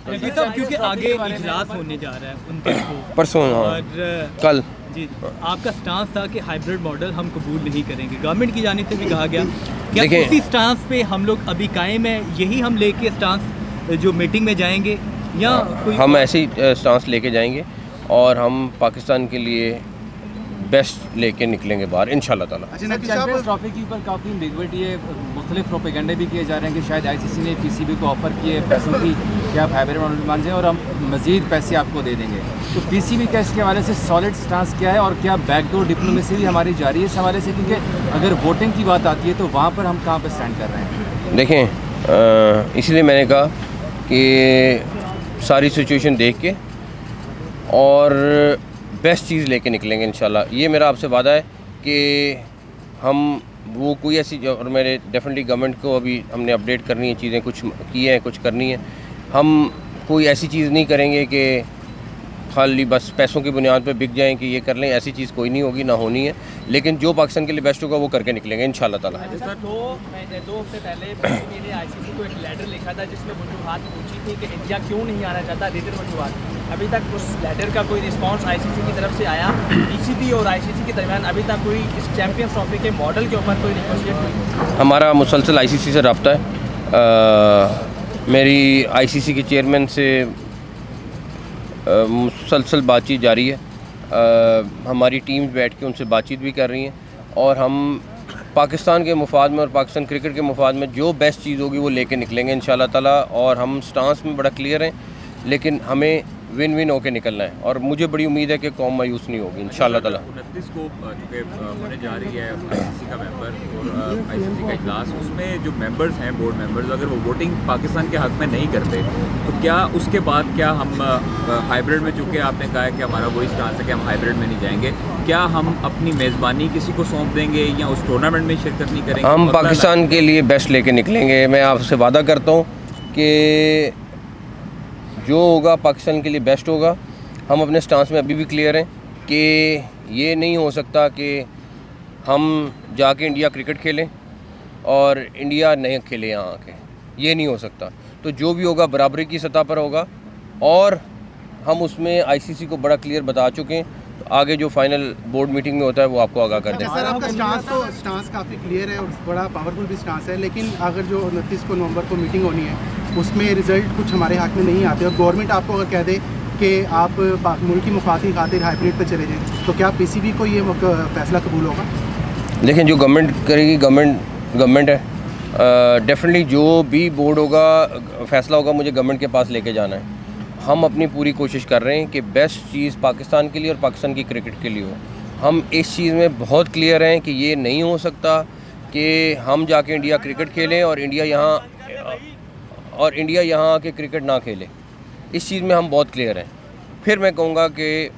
क्योंकि आगे इजलास होने जा रहा है 29 को परसों और कल जी आपका स्टांस था कि हाइब्रिड मॉडल हम कबूल नहीं करेंगे, गवर्नमेंट की जानिब से भी कहा गया। क्या उसी स्टांस पे हम लोग अभी कायम है, यही हम लेके स्टांस जो मीटिंग में जाएंगे या कोई हम ऐसे ही स्टांस लेके जाएंगे और हम पाकिस्तान के लिए बेस्ट लेके निकलेंगे बाहर इंशाल्लाह ताला। चैंपियंस ट्रॉफी के ऊपर काफ़ी निगेटिविटी है, मुख्तलिफ प्रोपेगेंडे भी किए जा रहे हैं कि शायद आईसीसी ने पीसीबी को ऑफर किए पैसों की कि आप हाइब्रिड मॉडल मान जाएं और हम मज़ीद पैसे आपको दे देंगे। तो पीसीबी का इसके हवाले से सॉलिड स्टांस क्या है और क्या बैकडोर डिप्लोमेसी भी हमारी जारी है इस हवाले से, क्योंकि अगर वोटिंग की बात आती है तो वहाँ पर हम कहाँ पर स्टैंड कर रहे हैं? देखें, इसलिए मैंने कहा कि सारी सिचुएशन देख के और बेस्ट चीज़ लेके निकलेंगे इंशाल्लाह। ये मेरा आपसे वादा है कि हम वो कोई ऐसी, और मेरे डेफिनेटली गवर्नमेंट को अभी हमने अपडेट करनी है, चीज़ें कुछ की हैं कुछ करनी है। हम कोई ऐसी चीज़ नहीं करेंगे कि खाली बस पैसों की बुनियाद पे बिक जाएं कि ये कर लें, ऐसी चीज़ कोई नहीं होगी, ना होनी है। लेकिन जो पाकिस्तान के लिए बेस्ट होगा वो करके निकलेंगे इंशाल्लाह ताला। सर 2 हफ्ते पहले पीसीबी ने आईसीसी को एक लेटर लिखा था जिसमें वजूहात पूछी थी कि इंडिया क्यों नहीं आना चाहता, रीजन वजूहात। अभी तक उस लेटर का कोई रिस्पांस आईसीसी की तरफ से आया? पीसीबी और आईसीसी के दरमियान अभी तक कोई इस चैंपियंस ट्रॉफी के मॉडल के ऊपर कोई नेगोशिएट हुई? हमारा मुसलसल आईसीसी से रब्ता है। मेरी आईसीसी के चेयरमैन से मुसलसल बातचीत जारी है। हमारी टीम्स बैठ के उनसे बातचीत भी कर रही हैं और हम पाकिस्तान के मुफाद में और पाकिस्तान क्रिकेट के मुफाद में जो बेस्ट चीज़ होगी वो लेके निकलेंगे इंशाल्लाह ताला। और हम स्टांस में बड़ा क्लियर हैं, लेकिन हमें विन विन होके निकलना है और मुझे बड़ी उम्मीद है कि कौम मायूस नहीं होगी इंशाल्लाह ताला। 29 को चूँकि होने जा रही है आईसीसी का मेंबर और आईसीसी का इजलास, उसमें जो मेंबर्स हैं बोर्ड मेंबर्स, अगर वो वोटिंग पाकिस्तान के हक़ में नहीं करते तो क्या उसके बाद क्या हम हाइब्रिड में, चूँकि आपने कहा है कि हमारा वही स्टांस है कि हम हाइब्रिड में नहीं जाएंगे, क्या हम अपनी मेज़बानी किसी को सौंप देंगे या उस टूर्नामेंट में शिरकत नहीं करेंगे? हम पाकिस्तान के लिए बेस्ट लेके निकलेंगे। मैं आपसे वादा करता हूँ कि जो होगा पाकिस्तान के लिए बेस्ट होगा। हम अपने स्टांस में अभी भी क्लियर हैं कि ये नहीं हो सकता कि हम जाके इंडिया क्रिकेट खेलें और इंडिया नहीं खेले यहाँ आके, ये नहीं हो सकता। तो जो भी होगा बराबरी की सतह पर होगा और हम उसमें आईसीसी को बड़ा क्लियर बता चुके हैं। तो आगे जो फाइनल बोर्ड मीटिंग में होता है वो आपको आगाह कर दें। सर आपका स्टांस काफ़ी क्लियर है और बड़ा पावरफुल भी स्टांस है, लेकिन अगर जो 29 को नवंबर को मीटिंग होनी है उसमें रिज़ल्ट कुछ हमारे हाथ में नहीं आते और गवर्नमेंट आपको अगर कह दे कि आप मुल्की मुफाद की खातिर हाइब्रिड पर चले जाएँ, तो क्या पीसीबी को ये फैसला कबूल होगा? लेकिन जो गवर्नमेंट करेगी, गवर्नमेंट है। डेफिनेटली जो भी बोर्ड होगा, फैसला होगा, मुझे गवर्नमेंट के पास लेके जाना है। हम अपनी पूरी कोशिश कर रहे हैं कि बेस्ट चीज़ पाकिस्तान के लिए और पाकिस्तान की क्रिकेट के लिए हो। हम इस चीज़ में बहुत क्लियर हैं कि ये नहीं हो सकता कि हम जाके इंडिया क्रिकेट खेलें और इंडिया यहाँ आके क्रिकेट ना खेले। इस चीज़ में हम बहुत क्लियर हैं। फिर मैं कहूँगा कि